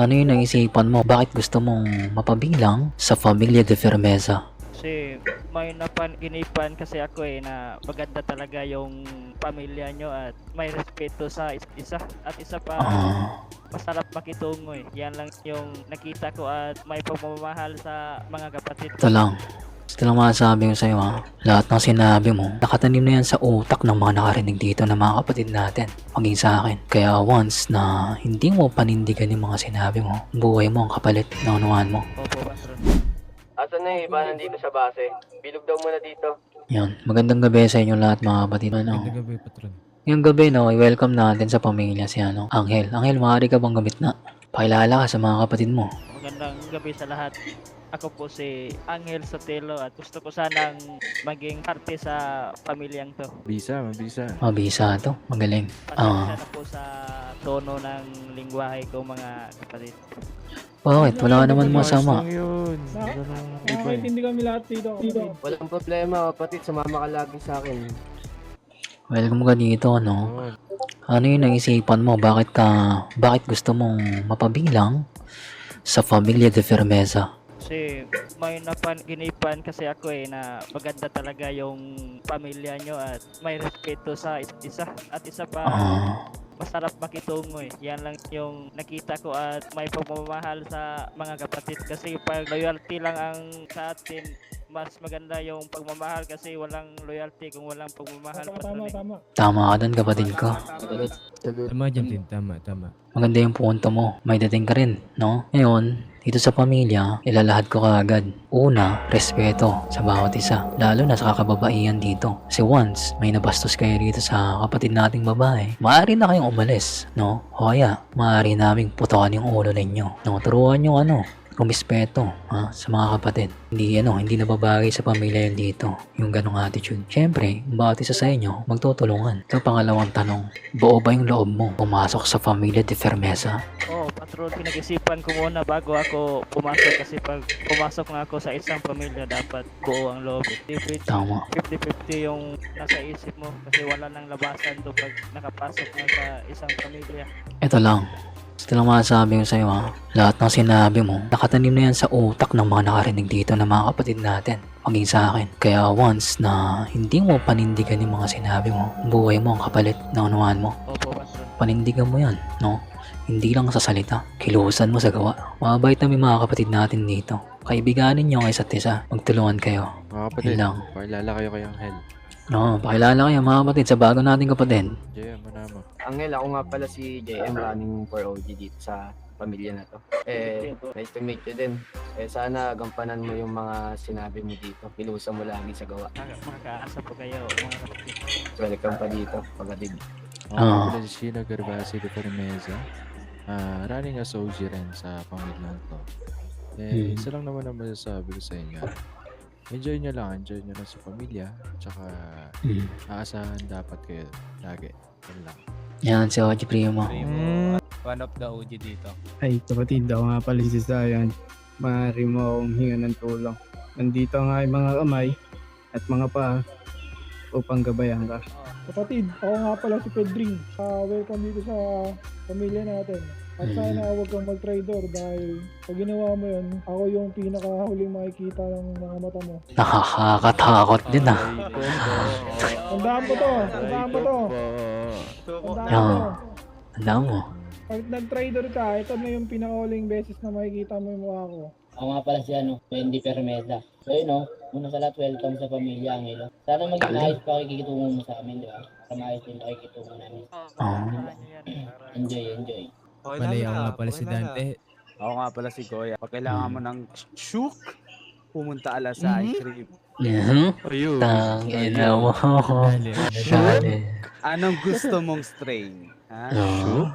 Ano yung naisipan mo? Bakit gusto mong mapabilang sa Familia de Firmeza? Kasi may napanginipan kasi ako na maganda talaga yung pamilya nyo at may respeto sa isa at isa pa Ah, masarap makitungo Yan lang yung nakita ko at may pagmamahal sa mga kapatid ito ko. lang. Ito lang masasabi ko sa'yo ha. Lahat ng sinabi mo, nakatanim na yan sa utak ng mga nakarinig dito ng mga kapatid natin. Maging sa akin. Kaya once na hindi mo panindigan yung mga sinabi mo, buhay mo ang kapalit ng unuan mo. Opo, patron. Asan na yung iba nandito sa base? Bilog daw muna dito. Yan. Magandang gabi sa inyo lahat mga kapatid. Magandang Ano? gabi, patron. Yung gabi no, i-welcome natin sa pamilya si Angel. Angel, maaari ka bang gamit na? Pakilala ka sa mga kapatid mo. Magandang gabi sa lahat. Ako po si Angel Sotelo at gusto ko sanang maging parte sa pamilyang to. Mabisa. Mabisa to. Magaling. Pasensya na po sa tono ng lingwahe ko mga kapatid. Bakit? Wala naman masama. Yun. Nakakaintindi kami lahat dito. Walang problema, kapatid. Sumama ka lagi sa akin. Welcome ka dito, no? Ano yung naisipan mo? Bakit gusto mong mapabilang sa Familia de Firmeza? Kasi may napanginipan kasi ako na maganda talaga yung pamilya nyo at may respeto sa isa at isa pa Ah, masarap makitungo Yan lang yung nakita ko at may pagmamahal sa mga kapatid kasi pag loyalty lang ang sa atin mas maganda yung pagmamahal kasi walang loyalty kung walang pagmamahal. Tama. tama ka dun, kapatid ko. Salut. Tama dyan din, tama. Maganda yung punto mo. May dating ka rin, no? Ngayon, dito sa pamilya, ilalahad ko kaagad. Una, respeto sa bawat isa. Lalo na sa kakababaihan dito. Kasi once may nabastos kayo dito sa kapatid nating babae, maaari na kayong umalis, no? O kaya, maaari naming putukan yung ulo ninyo. No? Turuan yung rumispeto sa mga kapatid. Hindi nababagay sa pamilya yun dito. Yung ganong attitude. Siyempre, bawat isa sa inyo, magtutulungan. So, pangalawang tanong, buo ba yung loob mo pumasok sa Familia de Firmeza? Patron, pinag-isipan ko muna bago ako pumasok kasi pag pumasok na ako sa isang pamilya dapat buo ang loob. Tama. 50-50 yung nasa isip mo kasi wala nang labasan to pag nakapasok na sa isang pamilya. Ito lang. Ito lang masasabi ko sa'yo ha. Lahat ng sinabi mo, nakatanim na yan sa utak ng mga nakarinig dito ng mga kapatid natin. Maging sa akin. Kaya once na hindi mo panindigan yung mga sinabi mo, buhay mo ang kapalit ng unuan mo. Opo, patron. Panindigan mo yan, no? Hindi lang sa salita, kilusan mo sa gawa. Mababait na may mga kapatid natin dito. Kaibiganin nyo ang isa't isa. Magtulungan kayo. Mga kapatid, Yun lang. pakilala kayo kay Angel. No, pakilala kayo mga kapatid sa bago nating kapatid. Jaya, manama. Angel, ako nga pala si JM running for OG dito sa pamilya na to. Nice to meet you din. Sana gampanan mo yung mga sinabi mo dito. Pilusan mo lagi sa gawa. Makakaasa po kayo mga kapatid. Welcome pa dito, kapatid. Ako pala si Sheena Gervasi de Firmeza. Running as OG rin sa pamilyang to. Isa lang naman ang masasabi ko sa inyo. Enjoy nyo lang sa pamilya. Tsaka aasahan dapat kayo lagi. Yan lang. Yan, si Oji Primo. One of the OG dito. Ay, kapatid, ako nga pala si Zayan. Maaari mo akong hinga ng tulong. Nandito nga yung mga kamay at mga paa upang gabayan ka. Kapatid, ako nga pala si Pedring. Welcome dito sa pamilya natin. At sana huwag kang mag-trader dahil pag ginawa mo yun, ako yung pinakahuling makikita ng mga mata mo. Nakakatakot din ah. Tandaan mo to! Tandaan mo to! Tandaan mo to! Tandaan mo. Pag nag-trader ka, ito na yung pinakahuling beses na makikita mo yung mukha ko. Ako nga pala si Wendy Permeza. So yun una sa lahat, welcome sa pamilya Angelo. Sana maging ayos pa kikitungo mo sa amin, di ba? Para maayos din pakikitungo namin. Enjoy. Malay ako nga pala si Dante. Ako nga pala si Goya. Pag kailangan mo ng shook, pumunta ala sa ice cream. Ayun. Tangina mo. Dali. Dali. Anong gusto mong strain? Ha? Oo.